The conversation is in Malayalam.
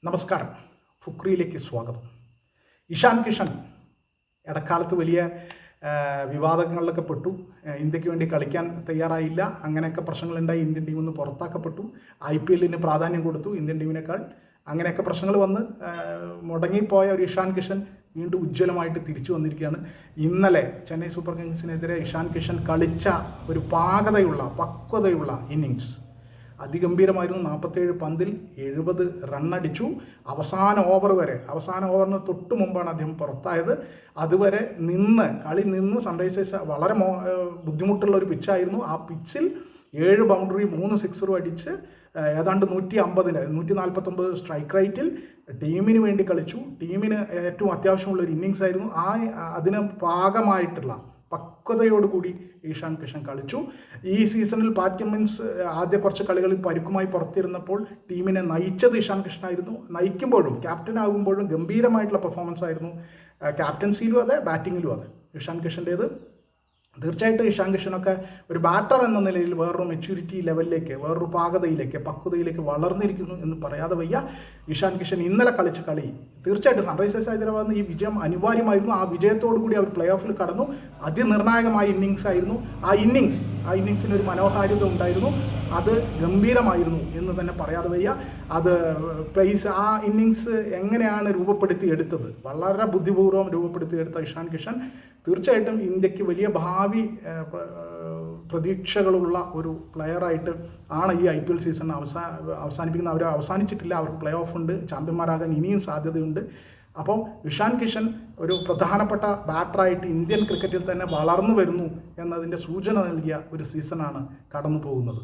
നമസ്കാരം. ഫുക്രിയിലേക്ക് സ്വാഗതം. ഇഷാൻ കിഷൻ ഇടക്കാലത്ത് വലിയ വിവാദങ്ങളിലൊക്കെ പെട്ടു. ഇന്ത്യക്ക് വേണ്ടി കളിക്കാൻ തയ്യാറായില്ല, അങ്ങനെയൊക്കെ പ്രശ്നങ്ങളുണ്ടായി. ഇന്ത്യൻ ടീമിൽ നിന്ന് പുറത്താക്കപ്പെട്ടു. IPL പ്രാധാന്യം കൊടുത്തു ഇന്ത്യൻ ടീമിനേക്കാൾ. അങ്ങനെയൊക്കെ പ്രശ്നങ്ങൾ വന്ന് മുടങ്ങിപ്പോയ ഒരു ഇഷാൻ കിഷൻ വീണ്ടും ഉജ്ജ്വലമായിട്ട് തിരിച്ചു വന്നിരിക്കുകയാണ്. ഇന്നലെ ചെന്നൈ സൂപ്പർ കിങ്സിനെതിരെ ഇഷാൻ കിഷൻ കളിച്ച ഒരു പക്വതയുള്ള ഇന്നിങ്സ് അതിഗംഭീരമായിരുന്നു. 47 പന്തിൽ 70 റണ്ണടിച്ചു. അവസാന ഓവറിന് തൊട്ട് മുമ്പാണ് അദ്ദേഹം പുറത്തായത്. അതുവരെ കളി നിന്ന് സൺറൈസേഴ്സ് വളരെ ബുദ്ധിമുട്ടുള്ള ഒരു പിച്ചായിരുന്നു. ആ പിച്ചിൽ 7 ബൗണ്ടറി 3 സിക്സറും അടിച്ച് ഏതാണ്ട് 149 സ്ട്രൈക്ക് റേറ്റിൽ ടീമിന് വേണ്ടി കളിച്ചു. ടീമിന് ഏറ്റവും അത്യാവശ്യമുള്ളൊരു ഇന്നിങ്സ് ആയിരുന്നു. അതിന് പാകമായിട്ടുള്ള പക്വതയോടുകൂടി ഇഷാൻ കിഷൻ കളിച്ചു. ഈ സീസണിൽ പാറ്റ് കമ്മിൻസ് ആദ്യ കുറച്ച് കളികളിൽ പരിക്കുമായി പുറത്തിരുന്നപ്പോൾ ടീമിനെ നയിച്ചത് ഇഷാൻ കിഷനായിരുന്നു. നയിക്കുമ്പോഴും ക്യാപ്റ്റൻ ആകുമ്പോഴും ഗംഭീരമായിട്ടുള്ള പെർഫോമൻസ് ആയിരുന്നു. ക്യാപ്റ്റൻസിയിലും അതെ, ബാറ്റിങ്ങിലും അതെ ഇഷാൻ കിഷൻ്റേത്. തീർച്ചയായിട്ടും ഇഷാൻ കിഷനൊക്കെ ഒരു ബാറ്റർ എന്ന നിലയിൽ വേറൊരു മെച്യൂരിറ്റി ലെവലിലേക്ക്, വേറൊരു പക്വതയിലേക്ക് വളർന്നിരിക്കുന്നു എന്ന് പറയാതെ വയ്യ. ഇഷാൻ കിഷൻ ഇന്നലെ കളിച്ച കളി തീർച്ചയായിട്ടും സൺറൈസേഴ്സ് ഹൈദരാബാദിന് ഈ വിജയം അനിവാര്യമായിരുന്നു. ആ വിജയത്തോടു കൂടി അവർ പ്ലേ ഓഫിൽ കടന്നു. അതിനിർണായകമായ ഇന്നിങ്സ് ആയിരുന്നു. ആ ഇന്നിങ്സിന് ഒരു മനോഹാരിത ഉണ്ടായിരുന്നു. അത് ഗംഭീരമായിരുന്നു എന്ന് തന്നെ പറയാതെ വയ്യ. ആ ഇന്നിങ്സ് എങ്ങനെയാണ് രൂപപ്പെടുത്തിയെടുത്തത്, വളരെ ബുദ്ധിപൂർവ്വം രൂപപ്പെടുത്തിയെടുത്ത ഇഷാൻ കിഷൻ തീർച്ചയായിട്ടും ഇന്ത്യക്ക് വലിയ ഭാവി പ്രതീക്ഷകളുള്ള ഒരു പ്ലെയറായിട്ട് ആണ് ഈ IPL സീസൺ അവസാനിപ്പിക്കുന്നത്. അവർ അവസാനിച്ചിട്ടില്ല, അവർക്ക് പ്ലേ ഓഫ് ഉണ്ട്, ചാമ്പ്യന്മാരാകാൻ ഇനിയും സാധ്യതയുണ്ട്. അപ്പം ഇഷാൻ കിഷൻ ഒരു പ്രധാനപ്പെട്ട ബാറ്ററായിട്ട് ഇന്ത്യൻ ക്രിക്കറ്റിൽ തന്നെ വളർന്നു വരുന്നു എന്നതിൻ്റെ സൂചന നൽകിയ ഒരു സീസണാണ് കടന്നു പോകുന്നത്.